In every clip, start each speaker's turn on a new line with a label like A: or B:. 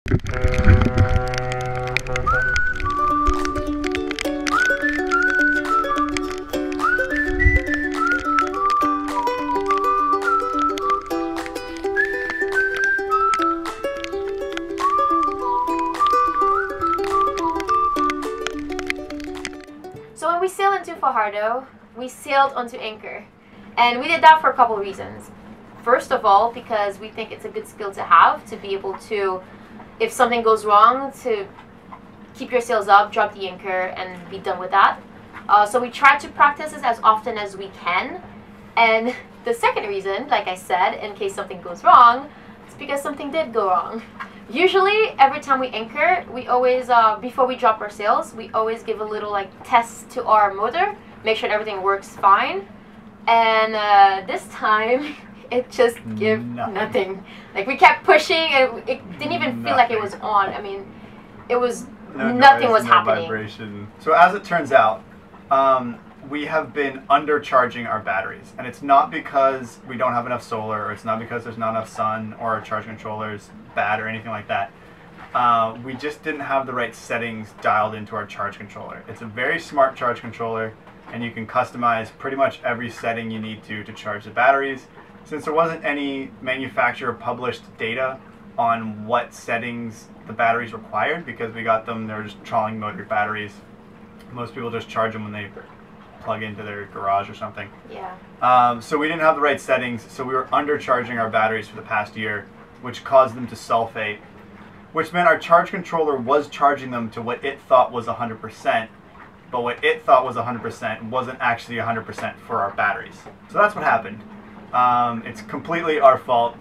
A: So when we sailed into Fajardo, we sailed onto anchor. And we did that for a couple of reasons. First of all, because we think it's a good skill to have, to be able to, if something goes wrong, to keep your sails up, drop the anchor, and be done with that. So we try to practice this as often as we can. And the second reason, like I said, in case something goes wrong, is because something did go wrong. Usually, every time we anchor, we always, before we drop our sails, we always give a little test to our motor, make sure everything works fine. And this time, it just gave nothing. Like, we kept pushing, and it didn't even feel like it was on. I mean, it was, nothing was happening.
B: Vibration. So as it turns out, we have been undercharging our batteries. And it's not because we don't have enough solar, or it's not because there's not enough sun, or our charge controller's bad, or anything like that. We just didn't have the right settings dialed into our charge controller. It's a very smart charge controller, and you can customize pretty much every setting you need to charge the batteries. Since there wasn't any manufacturer published data on what settings the batteries required, because we got them, they're just trolling motor batteries. Most people just charge them when they plug into their garage or something.
A: Yeah.
B: So we didn't have the right settings, so we were undercharging our batteries for the past year, which caused them to sulfate, which meant our charge controller was charging them to what it thought was 100%, but what it thought was 100% wasn't actually 100% for our batteries. So that's what happened. It's completely our fault.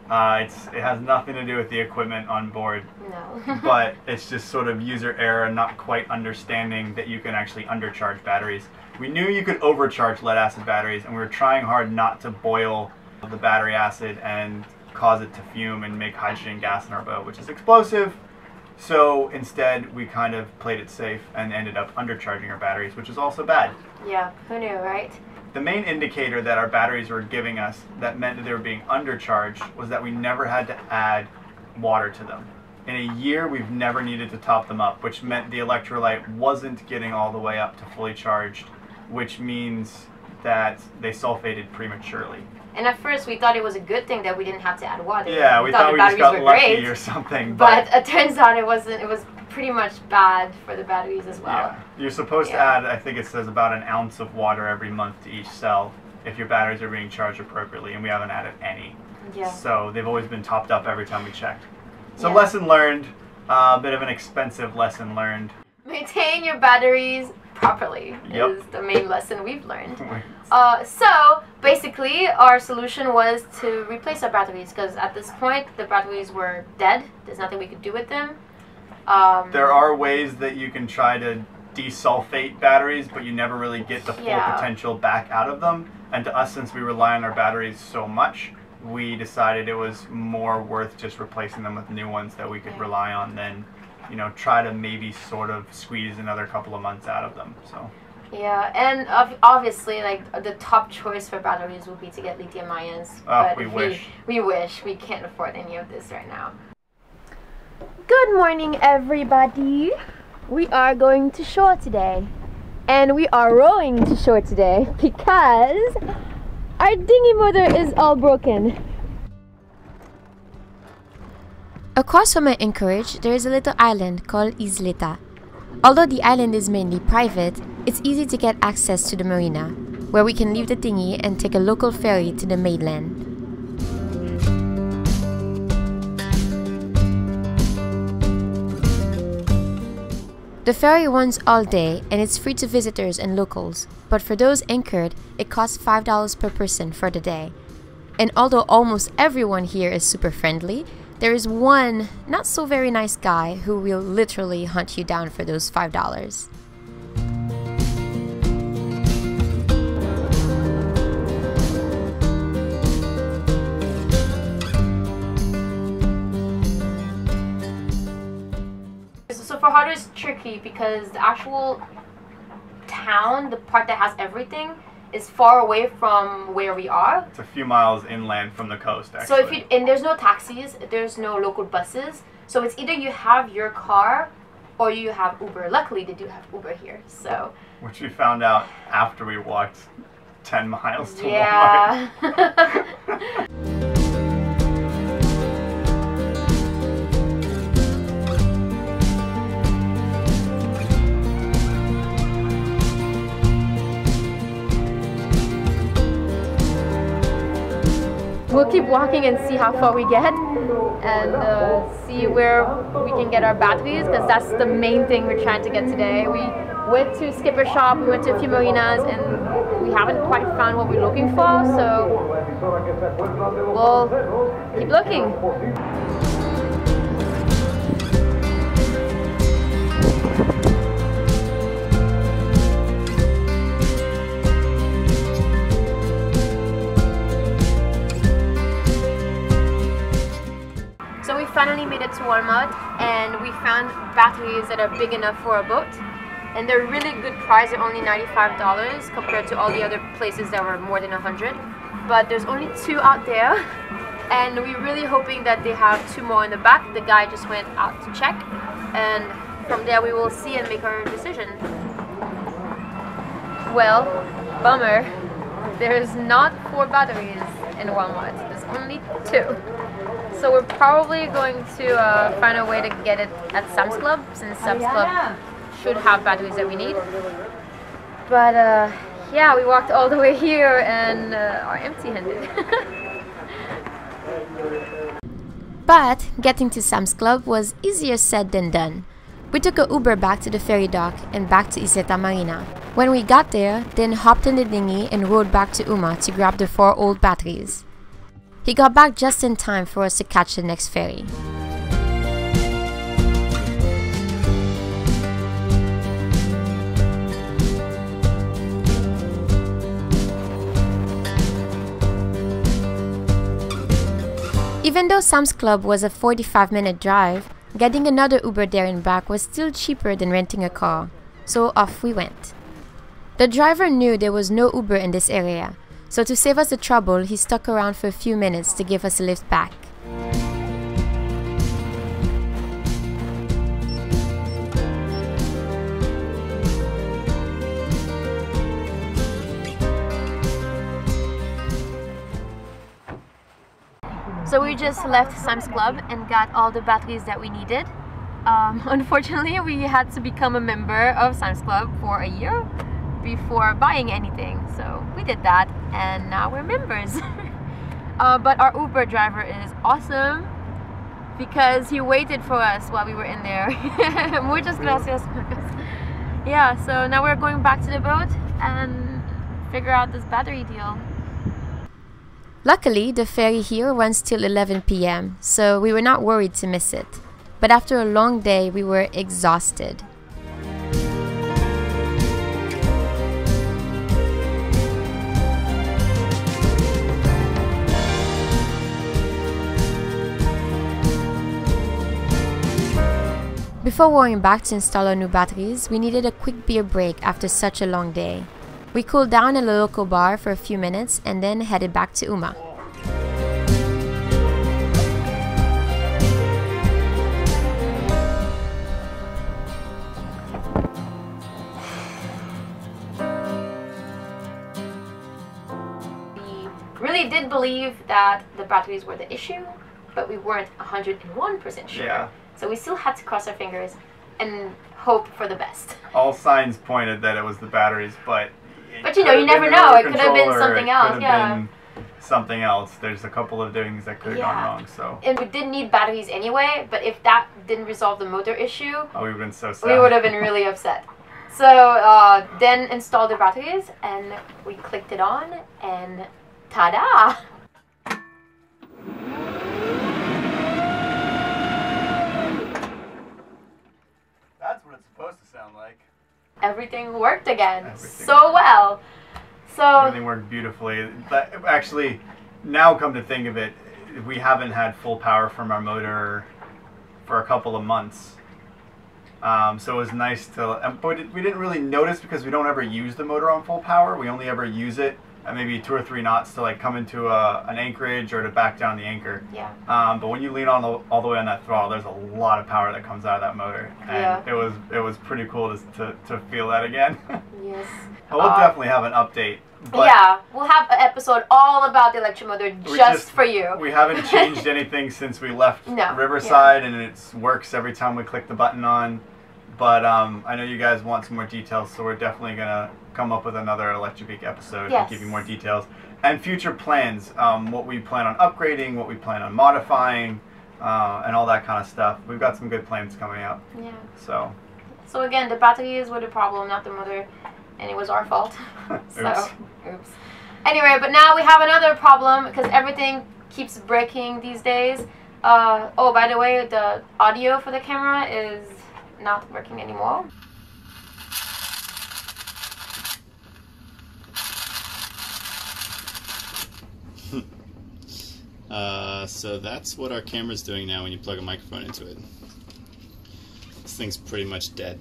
B: It has nothing to do with the equipment on board.
A: No.
B: But it's just sort of user error and not quite understanding that you can actually undercharge batteries. We knew you could overcharge lead acid batteries, and we were trying hard not to boil the battery acid and cause it to fume and make hydrogen gas in our boat, which is explosive. So instead, we kind of played it safe and ended up undercharging our batteries, which is also bad.
A: Yeah, who knew, right?
B: The main indicator that our batteries were giving us that meant that they were being undercharged was that we never had to add water to them. In a year, we've never needed to top them up, which meant the electrolyte wasn't getting all the way up to fully charged, which means that they sulfated prematurely.
A: And at first, we thought it was a good thing that we didn't have to add water.
B: Yeah, we thought we just got lucky or something.
A: But it turns out it wasn't. It was pretty much bad for the batteries as well.
B: Yeah. You're supposed to add, I think it says, about an ounce of water every month to each cell if your batteries are being charged appropriately, and we haven't added any.
A: Yeah.
B: So they've always been topped up every time we checked. So lesson learned, a bit of an expensive lesson learned.
A: Maintain your batteries properly is the main lesson we've learned. So basically our solution was to replace our batteries, because at this point the batteries were dead. There's nothing we could do with them.
B: There are ways that you can try to desulfate batteries, but you never really get the full potential back out of them. And to us, since we rely on our batteries so much, we decided it was more worth just replacing them with new ones that we could rely on than, you know, try to maybe sort of squeeze another couple of months out of them. So.
A: Yeah, and obviously, like, the top choice for batteries would be to get lithium ions. But
B: we wish.
A: We wish. We can't afford any of this right now. Good morning, everybody. We are going to shore today. And we are rowing to shore today because our dinghy motor is all broken. Across from my anchorage, there is a little island called Isleta. Although the island is mainly private, it's easy to get access to the marina, where we can leave the dinghy and take a local ferry to the mainland. The ferry runs all day and it's free to visitors and locals, but for those anchored, it costs $5 per person for the day. And although almost everyone here is super friendly, there is one not so very nice guy who will literally hunt you down for those $5. So Fajardo is tricky because the actual town, the part that has everything, is far away from where we are.
B: It's a few miles inland from the coast, actually.
A: So and there's no taxis, there's no local buses. So it's either you have your car or you have Uber. Luckily, they do have Uber here. So.
B: Which we found out after we walked 10 miles to
A: Walmart. We'll keep walking and see how far we get, and see where we can get our batteries, because that's the main thing we're trying to get today. We went to Skipper Shop, we went to a few marinas, and we haven't quite found what we're looking for, so we'll keep looking. So we finally made it to Walmart, and we found batteries that are big enough for a boat. And they're really good price. They're only $95 compared to all the other places that were more than $100. But there's only 2 out there, and we're really hoping that they have 2 more in the back. The guy just went out to check, and from there we will see and make our decision. Well, bummer. There's not 4 batteries in Walmart. There's only 2. So we're probably going to find a way to get it at Sam's Club, since Sam's Club should have batteries that we need. But yeah, we walked all the way here and are empty-handed. But getting to Sam's Club was easier said than done. We took a Uber back to the ferry dock and back to Iseta Marina. When we got there, then hopped in the dinghy and rowed back to Uma to grab the 4 old batteries. He got back just in time for us to catch the next ferry. Even though Sam's Club was a 45-minute drive, getting another Uber there and back was still cheaper than renting a car, so off we went. The driver knew there was no Uber in this area, so to save us the trouble, he stuck around for a few minutes to give us a lift back. So we just left Sam's Club and got all the batteries that we needed. Unfortunately, we had to become a member of Sam's Club for a year before buying anything. So we did that, and now we're members. But our Uber driver is awesome because he waited for us while we were in there. Muchas gracias. Yeah, so now we're going back to the boat and figure out this battery deal. Luckily, the ferry here runs till 11 p.m, so we were not worried to miss it. But after a long day, we were exhausted. Before going back to install our new batteries, we needed a quick beer break after such a long day. We cooled down at a local bar for a few minutes and then headed back to Uma. We really did believe that the batteries were the issue, but we weren't 101% sure.
B: Yeah.
A: So we still had to cross our fingers and hope for the best.
B: All signs pointed that it was the batteries, but
A: you know, you never know. It could have been something else. Yeah.
B: Something else. There's a couple of things that could have gone wrong. So. And
A: we did need batteries anyway, but if that didn't resolve the motor issue,
B: oh, we would have been so sad.
A: We would have been really upset. So then installed the batteries, and we clicked it on, and ta-da!
B: That's what it's supposed to sound like.
A: Everything worked again so well. So
B: everything worked beautifully. But actually, now come to think of it, we haven't had full power from our motor for a couple of months. So it was nice to, but we didn't really notice because we don't ever use the motor on full power. We only ever use it maybe 2 or 3 knots to like come into an anchorage or to back down the anchor.
A: Yeah.
B: But when you lean on all the way on that throttle, there's a lot of power that comes out of that motor, and it was pretty cool to feel that again.
A: Yes.
B: We'll definitely have an update. But
A: yeah, we'll have an episode all about the electric motor just for you.
B: We haven't changed anything since we left Riverside, and it works every time we click the button on. But I know you guys want some more details, so we're definitely going to come up with another Electric Week episode to give you more details. And future plans, what we plan on upgrading, what we plan on modifying, and all that kind of stuff. We've got some good plans coming up. Yeah.
A: So again, the batteries were the problem, not the motor. And it was our fault. Oops. Anyway, but now we have another problem because everything keeps breaking these days. Oh, by the way, the audio for the camera is not working anymore.
C: So that's what our camera's doing now when you plug a microphone into it. This thing's pretty much dead.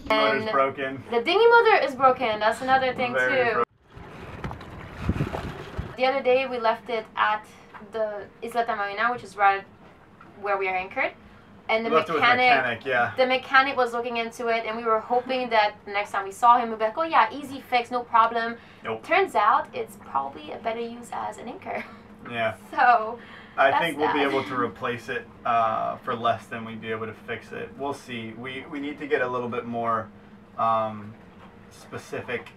B: The motor's broken.
A: The dinghy motor is broken. That's another thing too. The other day we left it at the Isleta Marina, which is right where we are anchored. And the mechanic was looking into it, and we were hoping that the next time we saw him, we'd be like, oh yeah, easy fix, no problem.
B: Nope.
A: Turns out it's probably a better use as an anchor.
B: Yeah.
A: So
B: I think we'll be able to replace it for less than we'd be able to fix it. We'll see. We need to get a little bit more specific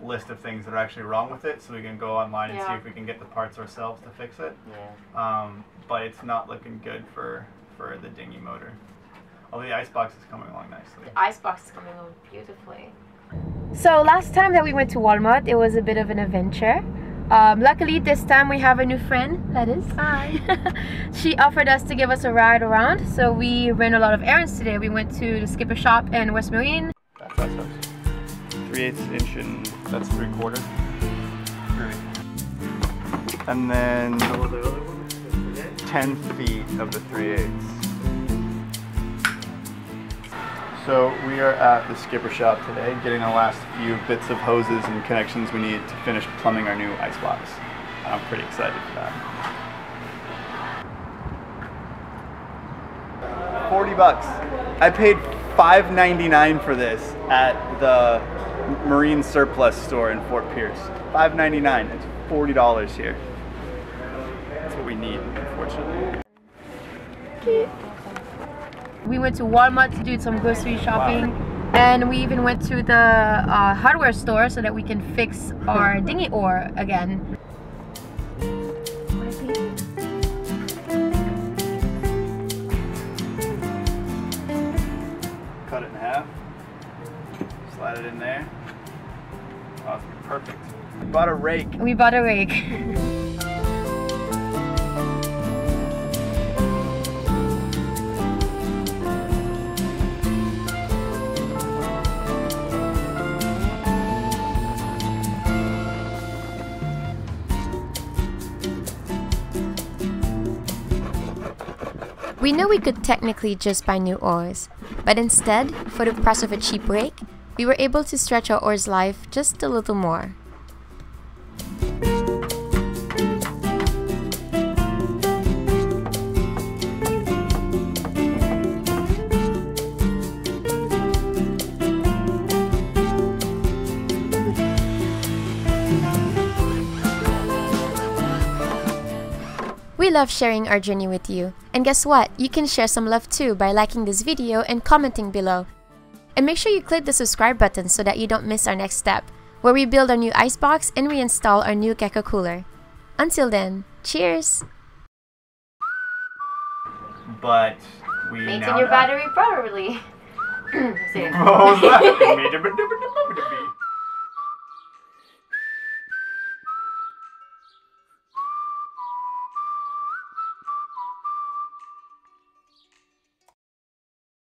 B: list of things that are actually wrong with it, so we can go online and see if we can get the parts ourselves to fix it. Yeah. But it's not looking good for the dinghy motor. Although the icebox is coming along nicely.
A: The icebox is coming along beautifully. So last time that we went to Walmart, it was a bit of an adventure. Luckily this time we have a new friend, that is. Hi. She offered us to give us a ride around, so we ran a lot of errands today. We went to the Skipper shop in West Marine.
B: That's 3/8 inch and that's 3/4. Right. And then 10 feet of the 3/8. So we are at the Skipper shop today, getting the last few bits of hoses and connections we need to finish plumbing our new icebox. I'm pretty excited for that. $40. I paid $5.99 for this at the Marine Surplus store in Fort Pierce. $5.99. It's $40 here. That's what we need, unfortunately.
A: We went to Walmart to do some grocery shopping, and we even went to the hardware store so that we can fix our dinghy oar again.
B: Cut it in half, slide it in there. Oh, it's perfect. We bought a rake.
A: We bought a rake.
D: We knew we could technically just buy new oars, but instead, for the price of a cheap rake, we were able to stretch our oar's life just a little more. We love sharing our journey with you, and guess what? You can share some love too by liking this video and commenting below. And make sure you click the subscribe button so that you don't miss our next step, where we build our new icebox and reinstall our new Gecko cooler. Until then, cheers!
B: But we
A: maintain your battery properly.
B: What was that?